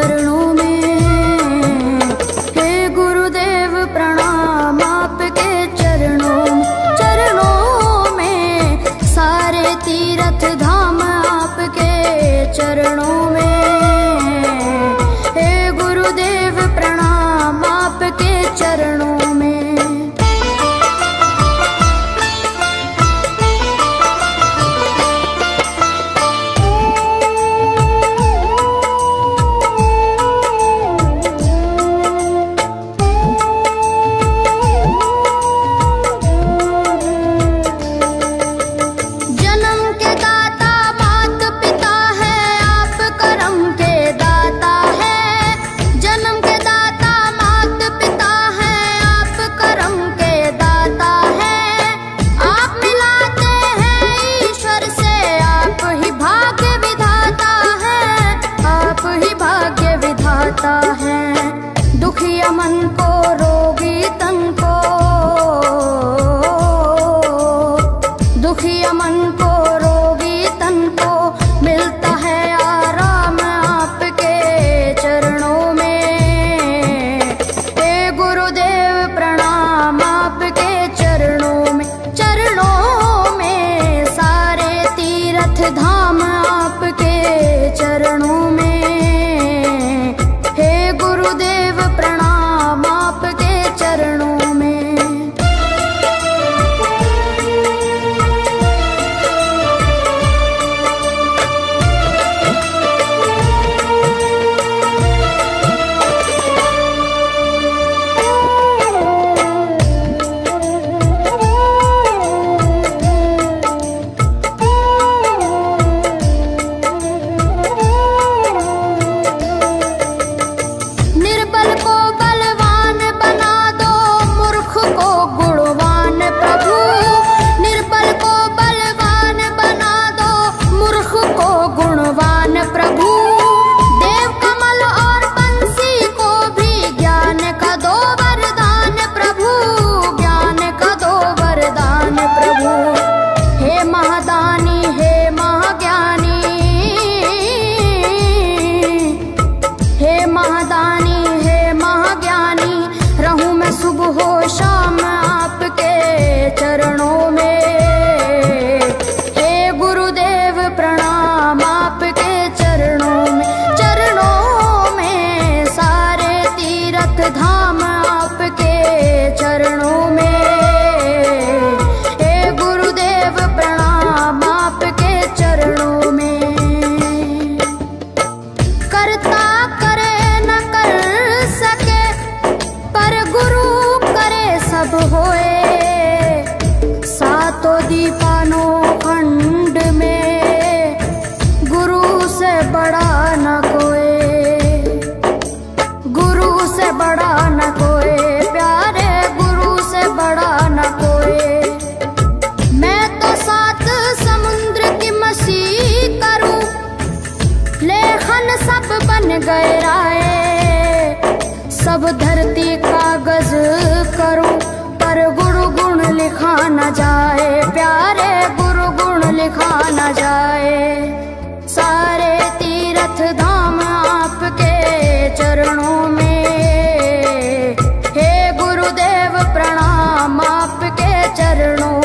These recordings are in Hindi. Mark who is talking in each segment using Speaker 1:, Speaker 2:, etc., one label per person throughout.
Speaker 1: चरणों में। हे गुरुदेव प्रणाम आपके चरणों में, सारे तीर्थ धाम आपके चरणों में। हे गुरुदेव प्रणाम आपके चरणों में। दुखिया मन को, रोगी तन को, दुखिया मन को, रोगी तन को मिलता है आराम आपके चरणों में। हे गुरुदेव प्रणाम आपके चरणों में, सारे तीर्थ धाम आपके चरणों में। गुरुदेव प्रणाम आपके चरणों में। सुबह हो शाम आपके चरणों में। हे गुरुदेव प्रणाम आपके चरणों में, सारे तीर्थ धाम आपके चरणों में। हे गुरुदेव प्रणाम आपके चरणों में। करता करे न कर सके, पर गुरु सब होए। सातों दीपानों खंड में गुरु से बड़ा न कोई, गुरु से बड़ा न कोई, प्यारे गुरु से बड़ा न कोई। मैं तो 7 समुद्र की मसी करूं, लेखन सब बन गए राय। सब धरती कागज करूं, पर गुरु गुण लिखा न जाए, प्यारे गुरु गुण लिखा न जाए। सारे तीर्थ धाम आपके चरणों में। हे गुरुदेव प्रणाम आपके चरणों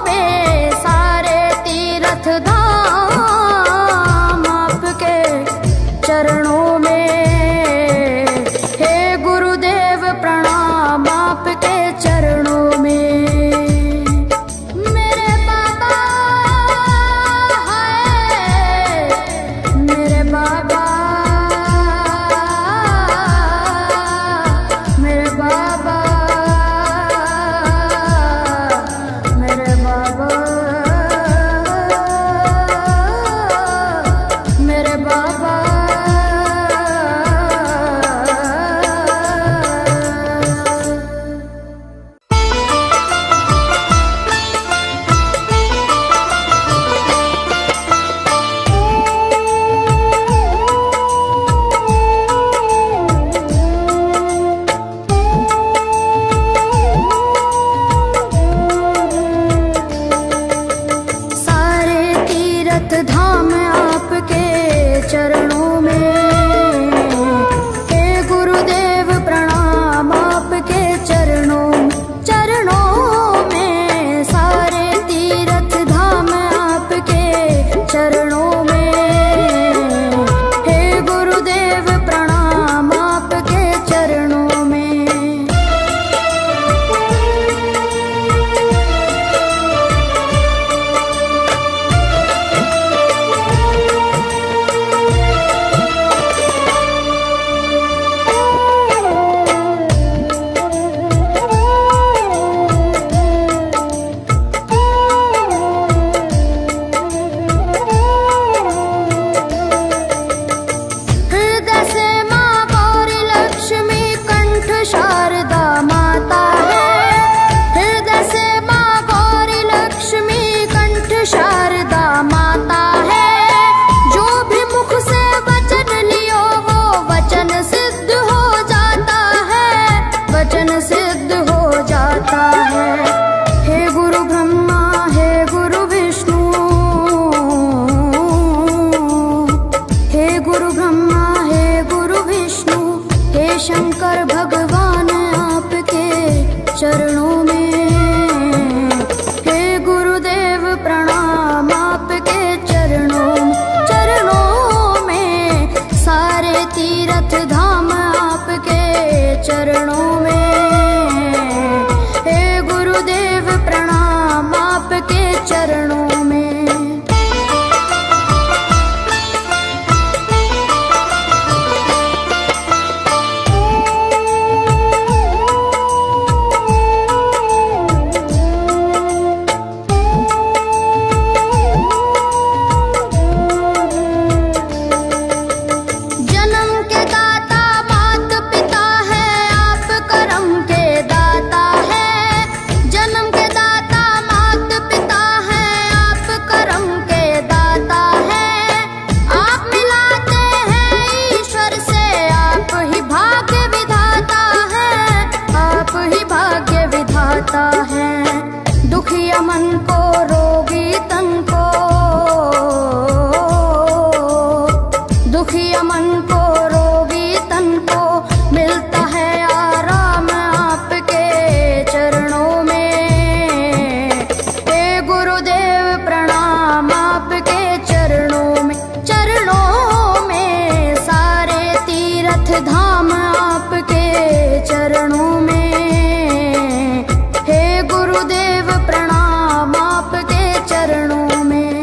Speaker 1: में, सारे तीर्थ धाम आपके चरणों में। प्रणाम आपके चरणों में। मेरे बाबा शंकर भगवान आपके चरणों में। हे गुरुदेव प्रणाम आपके चरणों में। सारे तीर्थ धाम आपके चरणों में। हे गुरुदेव प्रणाम आपके चरणों में। दुखिया मन को रोगी तन को, दुखिया मन को रोगी तन को मिलता है आराम आपके चरणों में। हे गुरुदेव प्रणाम आपके चरणों में। चरणों में सारे तीर्थ धाम आपके चरणों में। गुरुदेव प्रणाम आपके चरणों में।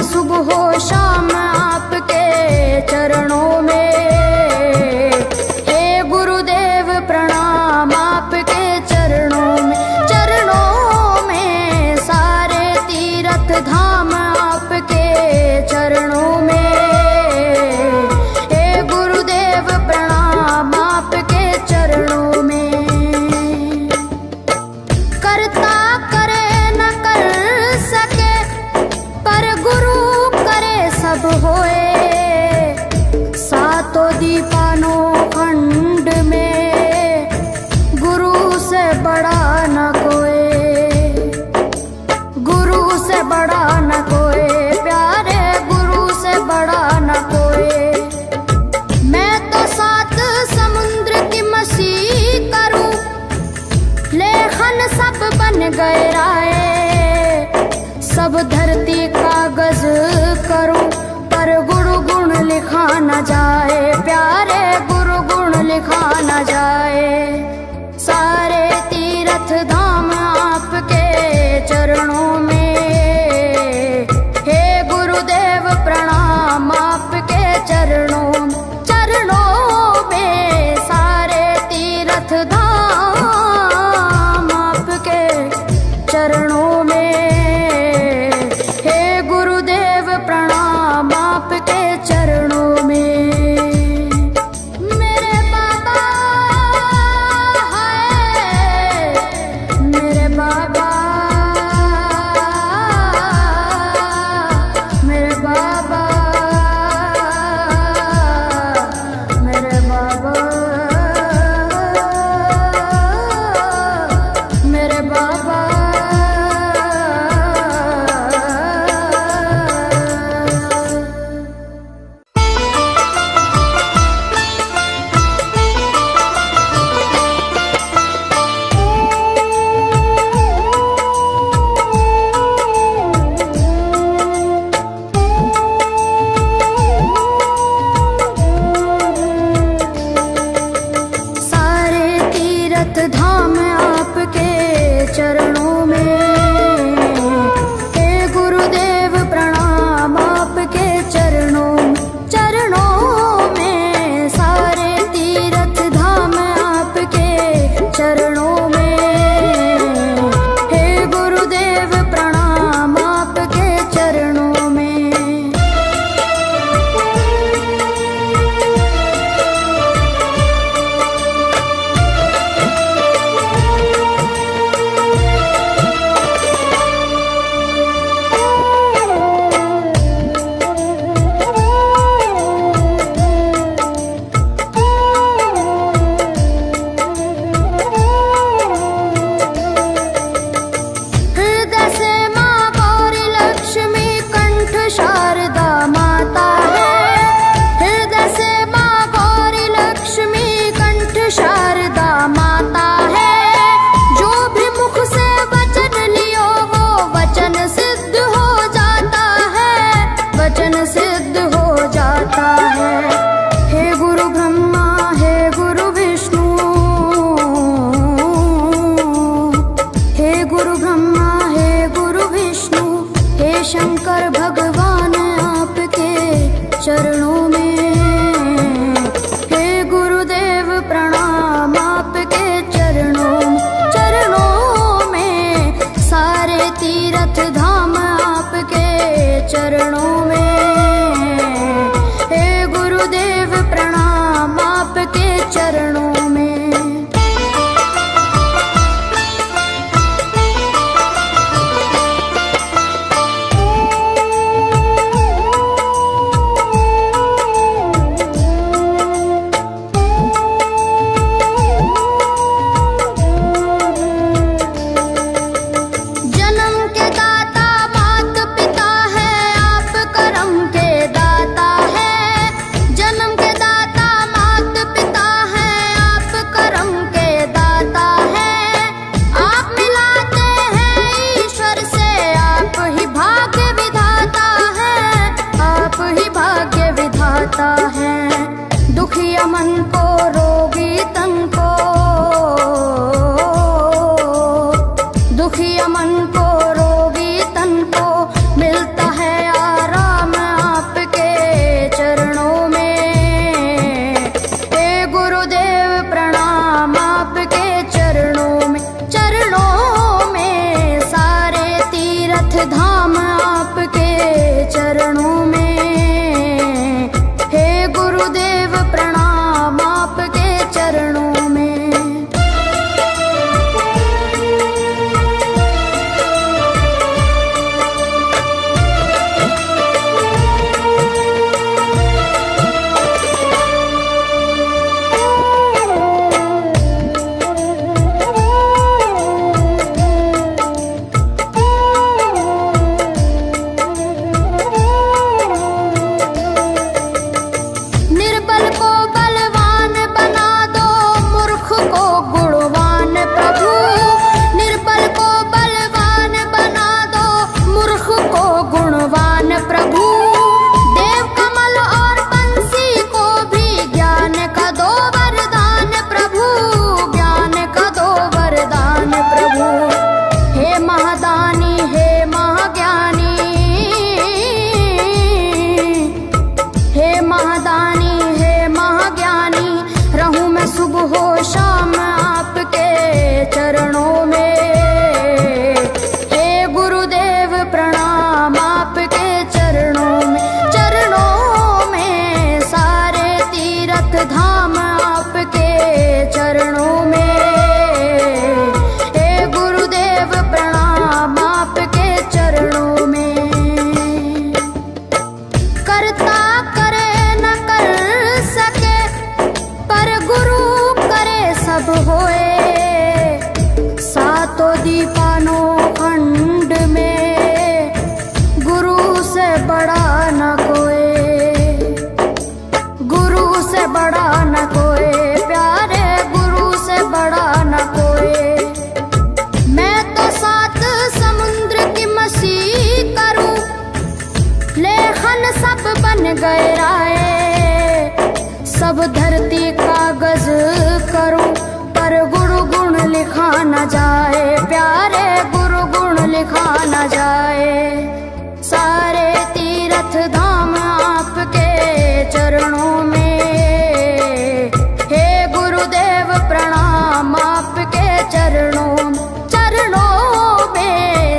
Speaker 1: सुबह हो शाम आपके चरणों में। हे गुरुदेव प्रणाम आपके चरणों में। चरणों में सारे तीर्थ धाम आपके चरणों में। हे गुरुदेव प्रणाम आपके चरणों में। करता करे न कर सके पर गुरु सब होए। सातों दीपानों खंड में गुरु से बड़ा न कोई। गुरु से बड़ा न कोई प्यारे, गुरु से बड़ा न कोई। मैं तो सात समुद्र की मसी करूं, लेखन सब बन गए राय। सब धरती कागज करूं पर गुरु गुण लिखा न जाए प्यारे, गुरु गुण लिखा न जाए। सारे तीर्थ धाम आपके चरणों में। हे गुरुदेव प्रणाम आपके चरणों में। चरणों में सारे तीर्थ धाम आपके चरणों में। प्रणाम आपके चरणों में। चरणों में। दुखिया मन को रोगी तन को, दुखिया मन को रोगी तन को मिलता है आराम आपके चरणों में। हे गुरुदेव प्रणाम आपके चरणों में, चरणों में सारे तीर्थ धाम आपके चरणों में। सब धरती कागज करूं पर गुरु गुण लिखा न जाए, प्यारे गुरु गुण लिखा न जाए। सारे तीर्थ धाम आपके चरणों में, हे गुरुदेव प्रणाम आपके चरणों में।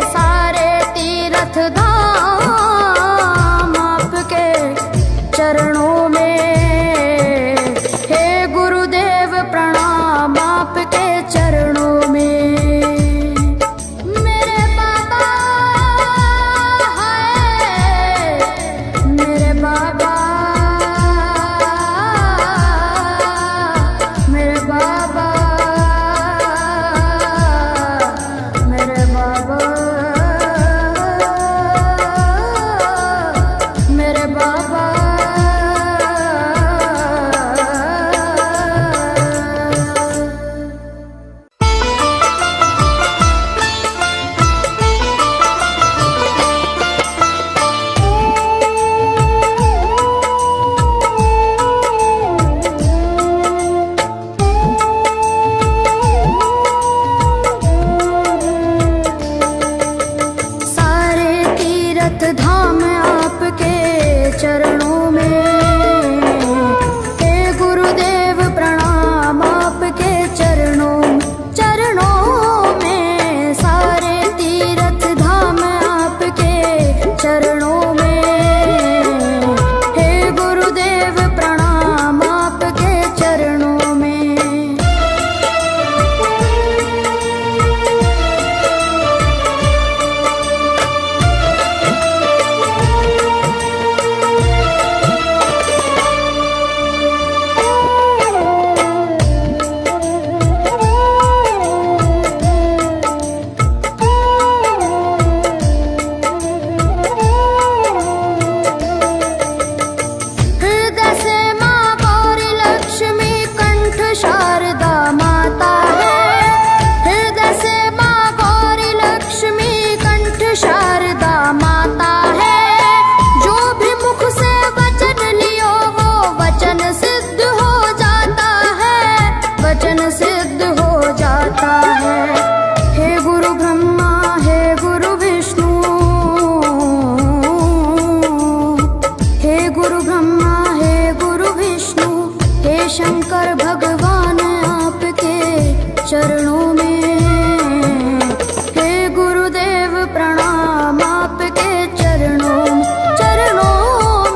Speaker 1: सारे तीर्थ धाम आपके चरणों में, कंठ शारदा माता है। हृदय से माँ गौरी लक्ष्मी कंठ शारदा माता है। जो भी मुख से वचन लियो वो वचन सिद्ध हो जाता है, वचन सिद्ध हो जाता है। हे गुरु ब्रह्मा हे गुरु विष्णु, हे गुरु ब्रह्मा हे गुरु विष्णु, हे शंकर भगवान आपके चरणों में। हे गुरुदेव प्रणाम आपके चरणों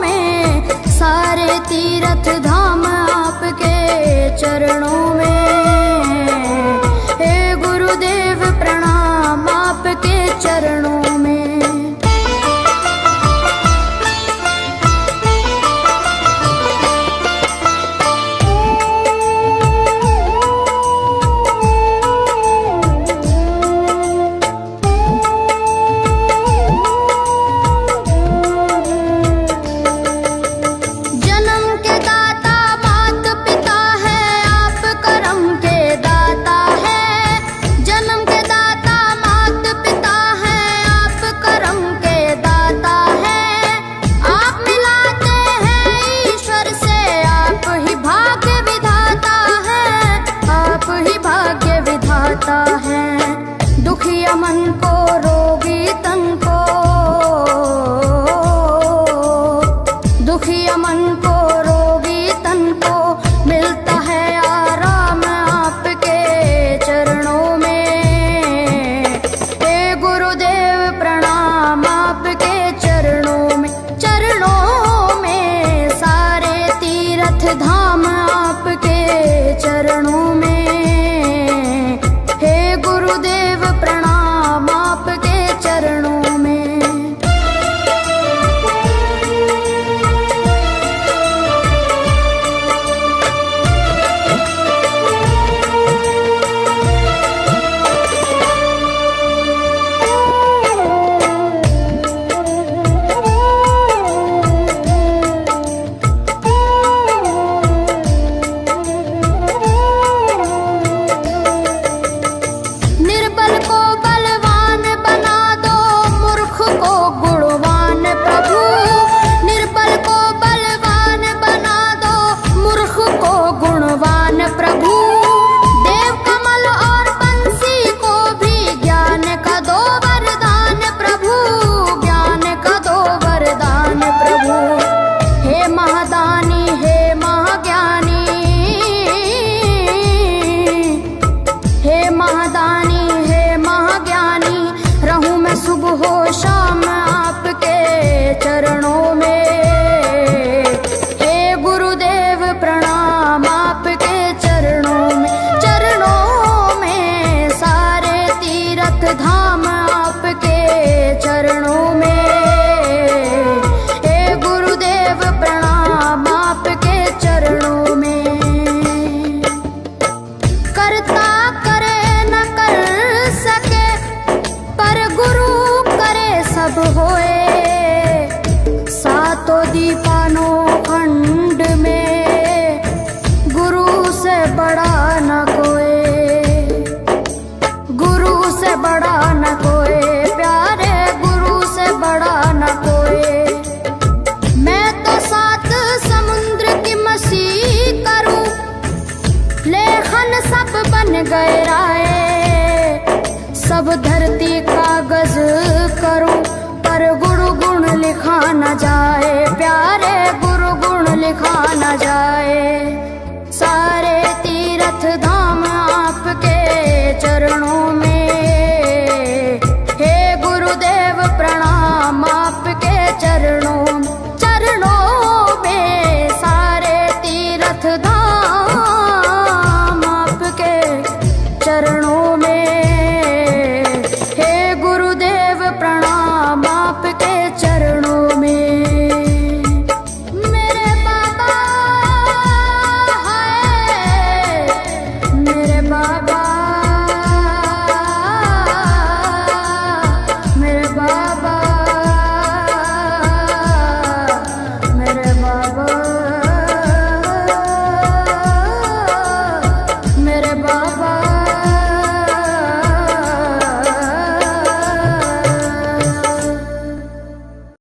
Speaker 1: में, सारे तीर्थ धाम आपके चरणों में। हे गुरुदेव प्रणाम आपके चरणों में। जन्म के दाता मात पिता है, आप कर्म के दाता है। जन्म के दाता मात पिता है, आप कर्म के दाता है। आप मिलाते हैं ईश्वर से, आप ही भाग्य विधाता है, आप ही भाग्य विधाता है। दुखिया मन को रोगी तन को, दुखिया मन को रोगी तन को मिलता है आराम आपके चरणों में। हे गुरुदेव प्रणाम आपके चरणों में, सारे तीर्थ धाम आपके चरणों में। हे गुरुदेव प्रणाम आपके चरणों में। निर्बल को बलवान बना दो, मूर्ख को गुणवान प्रभु। निर्बल को बलवान बना दो, मूर्ख को गुणवान प्रभु। देव कमल और बंसी को भी ज्ञान का दो वरदान प्रभु, ज्ञान का दो वरदान प्रभु। हे महादानी हे महाज्ञानी, हे महादानी हे महाज्ञानी, रहूं मैं सुबह हो शाम आपके चरणों में। हे गुरुदेव प्रणाम आपके चरणों में, सारे तीर्थ धाम आपके चरणों में। हे गुरुदेव प्रणाम आपके चरणों में। करता करे न कर सके, पर गुरु करे सब होए। सातों दीपानों खंड में गुरु से बड़ा न कोई, गुरु से बड़ा न कोई, प्यारे गुरु से बड़ा न कोई। मैं तो सात समुद्र की मसी करूं, लेखन सब बन गए राय। सब धरती कागज करूं, पर गुरु गुण लिखा न जाए, प्यारे गुरु गुण लिखा न जाए। सारे